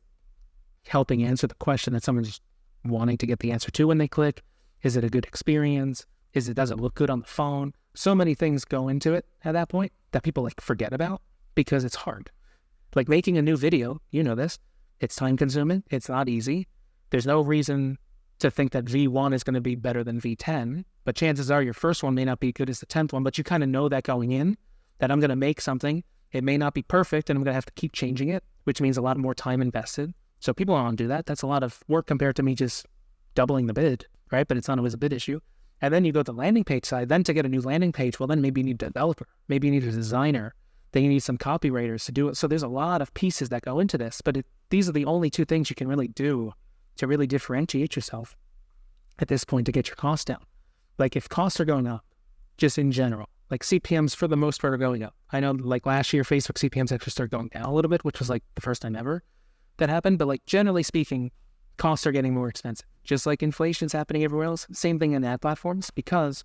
helping answer the question that someone's wanting to get the answer to when they click? Is it a good experience? Does it look good on the phone? So many things go into it at that point that people like forget about because it's hard. Like making a new video, you know this, it's time consuming. It's not easy. There's no reason to think that V1 is going to be better than V10, but chances are your first one may not be good as the 10th one, but you kind of know that going in, that I'm going to make something. It may not be perfect and I'm going to have to keep changing it, which means a lot more time invested. So people don't want to do that. That's a lot of work compared to me just doubling the bid, right? But it's not always a bid issue. And then you go to the landing page side. Then to get a new landing page, well, then maybe you need a developer. Maybe you need a designer. Then you need some copywriters to do it. So there's a lot of pieces that go into this. But these are the only 2 things you can really do to really differentiate yourself at this point to get your costs down. Like if costs are going up, just in general, like CPMs for the most part are going up. I know like last year, Facebook CPMs actually started going down a little bit, which was like the first time ever that happened. But like generally speaking, costs are getting more expensive. Just like inflation's happening everywhere else, same thing in ad platforms, because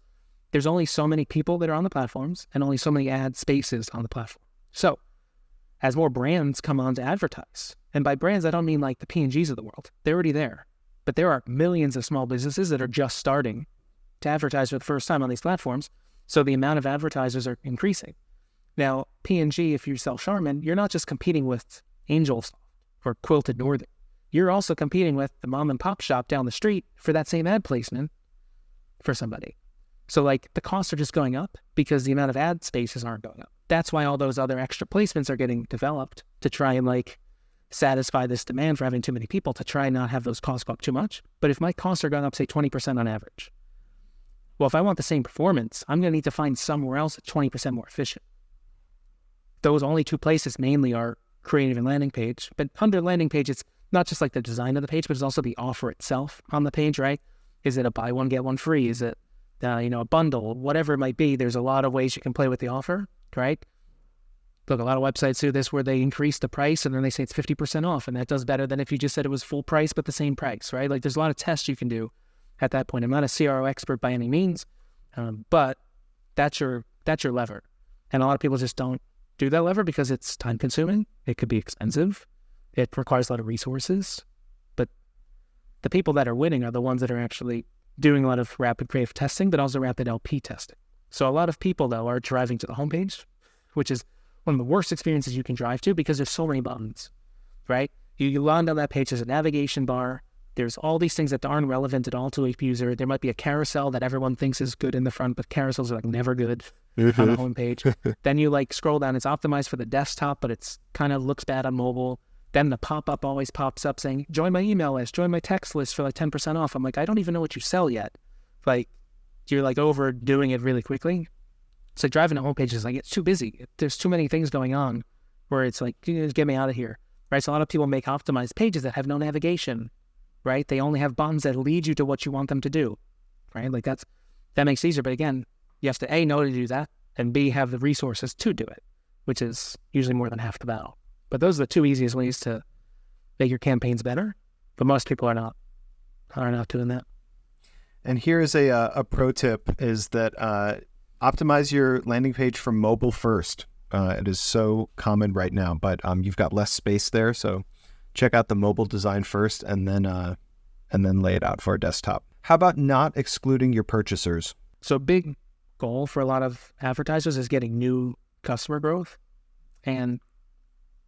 there's only so many people that are on the platforms and only so many ad spaces on the platform. So as more brands come on to advertise, and by brands, I don't mean like the P&Gs of the world. They're already there. But there are millions of small businesses that are just starting to advertise for the first time on these platforms. So the amount of advertisers are increasing. Now, P&G, if you sell Charmin, you're not just competing with Angel's or Quilted Northern. You're also competing with the mom and pop shop down the street for that same ad placement for somebody. So like the costs are just going up because the amount of ad spaces aren't going up. That's why all those other extra placements are getting developed to try and like satisfy this demand for having too many people, to try and not have those costs go up too much. But if my costs are going up, say 20% on average, well, if I want the same performance, I'm going to need to find somewhere else that's 20% more efficient. Those only 2 places mainly are creative and landing page. But under landing page, it's not just like the design of the page, but it's also the offer itself on the page, right? Is it a buy one, get one free? Is it, a bundle? Whatever it might be, there's a lot of ways you can play with the offer, right? Look, a lot of websites do this where they increase the price and then they say it's 50% off. And that does better than if you just said it was full price, but the same price, right? Like there's a lot of tests you can do at that point. I'm not a CRO expert by any means, but that's your lever. And a lot of people just don't do that lever because it's time consuming. It could be expensive. It requires a lot of resources, but The people that are winning are the ones that are actually doing a lot of rapid creative testing, but also rapid LP testing. So a lot of people, though, are driving to the homepage, which is one of the worst experiences you can drive to because there's so many buttons, right? You land on that page, there's a navigation bar, there's all these things that aren't relevant at all to a user. There might be a carousel that everyone thinks is good in the front, but carousels are like never good on the homepage. Then you like scroll down, it's optimized for the desktop, but it's kind of looks bad on mobile. Then the pop-up always pops up saying, join my email list, join my text list for like 10% off. I'm like, I don't even know what you sell yet. Like, you're like overdoing it really quickly. It's like driving a homepage is like, it's too busy. There's too many things going on where it's like, just get me out of here, right? So a lot of people make optimized pages that have no navigation, right? They only have buttons that lead you to what you want them to do, right? Like that makes it easier. But again, you have to A, know to do that, and B, have the resources to do it, which is usually more than half the battle. But those are the two easiest ways to make your campaigns better. But most people are not doing that. And here is a pro tip is that optimize your landing page for mobile first. It is so common right now, but you've got less space there. So check out the mobile design first and then lay it out for a desktop. How about not excluding your purchasers? So a big goal for a lot of advertisers is getting new customer growth. And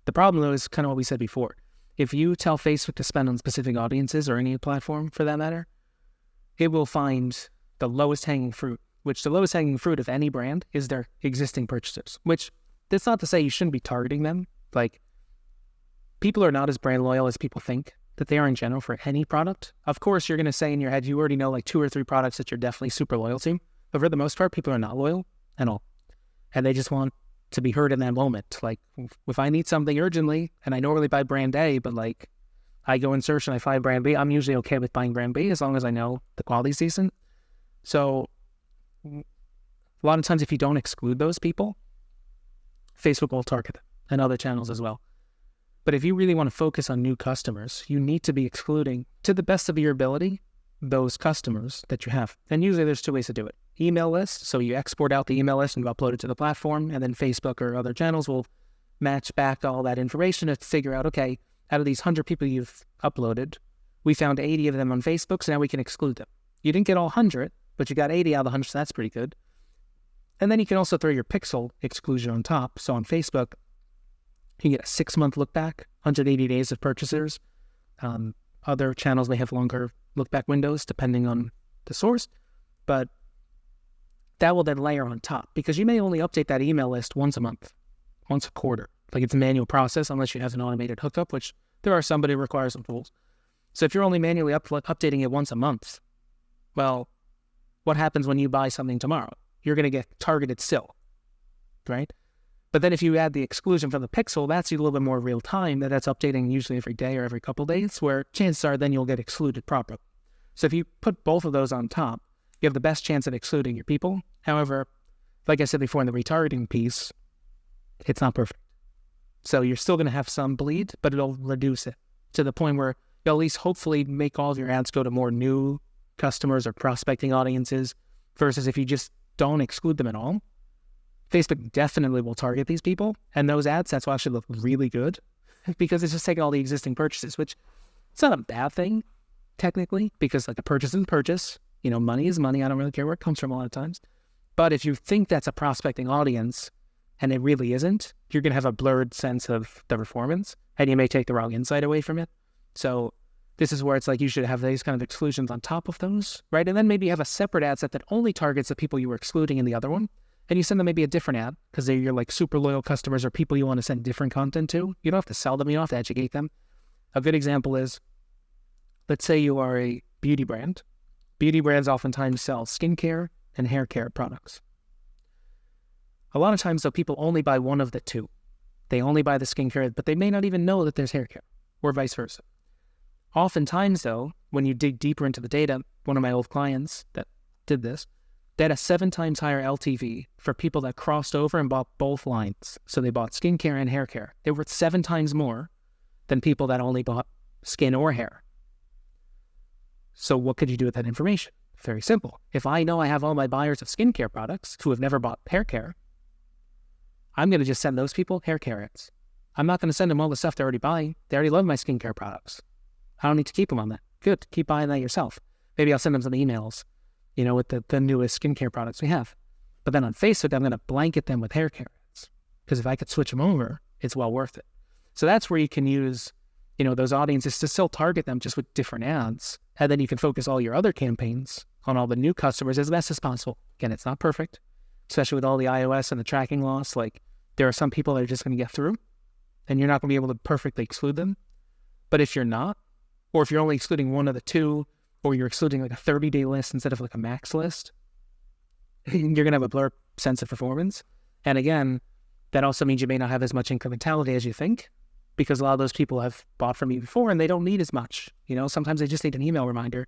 the problem, though, is kind of what we said before. If you tell Facebook to spend on specific audiences or any platform for that matter, it will find the lowest hanging fruit, which the lowest hanging fruit of any brand is their existing purchasers, which that's not to say you shouldn't be targeting them. Like, people are not as brand loyal as people think that they are in general for any product. Of course, you're going to say in your head, you already know like 2 or 3 products that you're definitely super loyal to. But for the most part, people are not loyal at all. And they just want to be heard in that moment. Like, if I need something urgently, and I normally buy brand A, but like I go and search and I find brand B, I'm usually okay with buying brand B as long as I know the quality's decent. So a lot of times if you don't exclude those people, Facebook will target them and other channels as well. But if you really want to focus on new customers, you need to be excluding, to the best of your ability, those customers that you have. And usually there's 2 ways to do it. Email list, so you export out the email list and you upload it to the platform, and then Facebook or other channels will match back all that information to figure out, okay, out of these 100 people you've uploaded, we found 80 of them on Facebook, so now we can exclude them. You didn't get all 100, but you got 80 out of the 100, so that's pretty good. And then you can also throw your pixel exclusion on top. So on Facebook, you get a 6-month look back, 180 days of purchasers. Other channels may have longer look back windows depending on the source, but that will then layer on top because you may only update that email list once a month, once a quarter. Like, it's a manual process unless you have an automated hookup, which there are some, but it requires some tools. So if you're only manually updating it once a month, well, what happens when you buy something tomorrow? You're going to get targeted still, right? But then if you add the exclusion from the pixel, that's a little bit more real time, that's updating usually every day or every couple of days, where chances are then you'll get excluded properly. So if you put both of those on top, you have the best chance at excluding your people. However, like I said before in the retargeting piece, it's not perfect. So you're still going to have some bleed, but it'll reduce it to the point where you'll at least hopefully make all of your ads go to more new customers or prospecting audiences, versus if you just don't exclude them at all. Facebook definitely will target these people, and those ad sets will actually look really good because it's just taking all the existing purchases, which it's not a bad thing technically, because like a purchase is purchase, money is money. I don't really care where it comes from a lot of times. But if you think that's a prospecting audience and it really isn't, you're going to have a blurred sense of the performance, and you may take the wrong insight away from it. So this is where it's like you should have these kind of exclusions on top of those, right? And then maybe you have a separate ad set that only targets the people you were excluding in the other one. And you send them maybe a different ad because they're your like super loyal customers or people you want to send different content to. You don't have to sell them. You don't have to educate them. A good example is, let's say you are a beauty brand. Beauty brands oftentimes sell skincare and hair care products. A lot of times, though, people only buy one of the two. They only buy the skincare, but they may not even know that there's hair care, or vice versa. Oftentimes, though, when you dig deeper into the data, one of my old clients that did this, they had a 7 times higher LTV for people that crossed over and bought both lines. So they bought skincare and hair care. They were 7 times more than people that only bought skin or hair. So what could you do with that information? Very simple. If I know I have all my buyers of skincare products who have never bought hair care, I'm going to just send those people hair care ads. I'm not going to send them all the stuff they're already buying. They already love my skincare products. I don't need to keep them on that. good. Keep buying that yourself. Maybe I'll send them some emails, with the newest skincare products we have. But then on Facebook, I'm going to blanket them with hair care ads, because if I could switch them over, it's well worth it. So that's where you can use, those audiences to still target them just with different ads. And then you can focus all your other campaigns on all the new customers as best as possible. Again, it's not perfect, especially with all the iOS and the tracking loss. Like, there are some people that are just going to get through, and you're not going to be able to perfectly exclude them. But if you're not, or if you're only excluding one of the two, or you're excluding like a 30-day list instead of like a max list, you're going to have a blurred sense of performance. And again, that also means you may not have as much incrementality as you think, because a lot of those people have bought from you before and they don't need as much. Sometimes they just need an email reminder.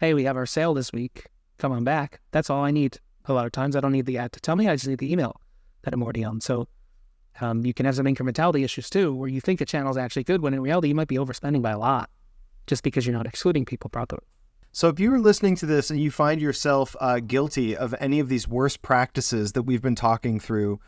Hey, we have our sale this week. Come on back. That's all I need. A lot of times I don't need the ad to tell me. I just need the email that I'm already on. So you can have some incrementality issues too, where you think the channel is actually good when in reality you might be overspending by a lot just because you're not excluding people properly. So if you were listening to this and you find yourself guilty of any of these worst practices that we've been talking through,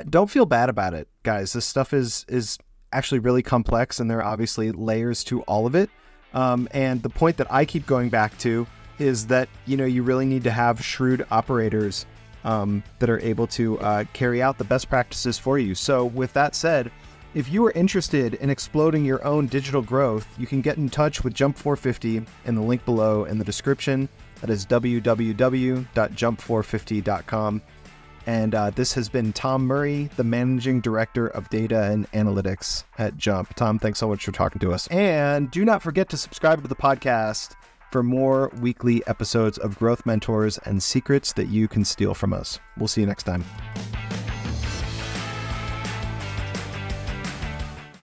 don't feel bad about it, guys. This stuff is actually really complex, and there are obviously layers to all of it. And the point that I keep going back to is that, you really need to have shrewd operators that are able to carry out the best practices for you. So with that said, if you are interested in exploding your own digital growth, you can get in touch with Jump 450 in the link below in the description. That is www.jump450.com. And this has been Tom Murray, the Managing Director of Data and Analytics at Jump. Tom, thanks so much for talking to us. And do not forget to subscribe to the podcast for more weekly episodes of Growth Mentors and secrets that you can steal from us. We'll see you next time.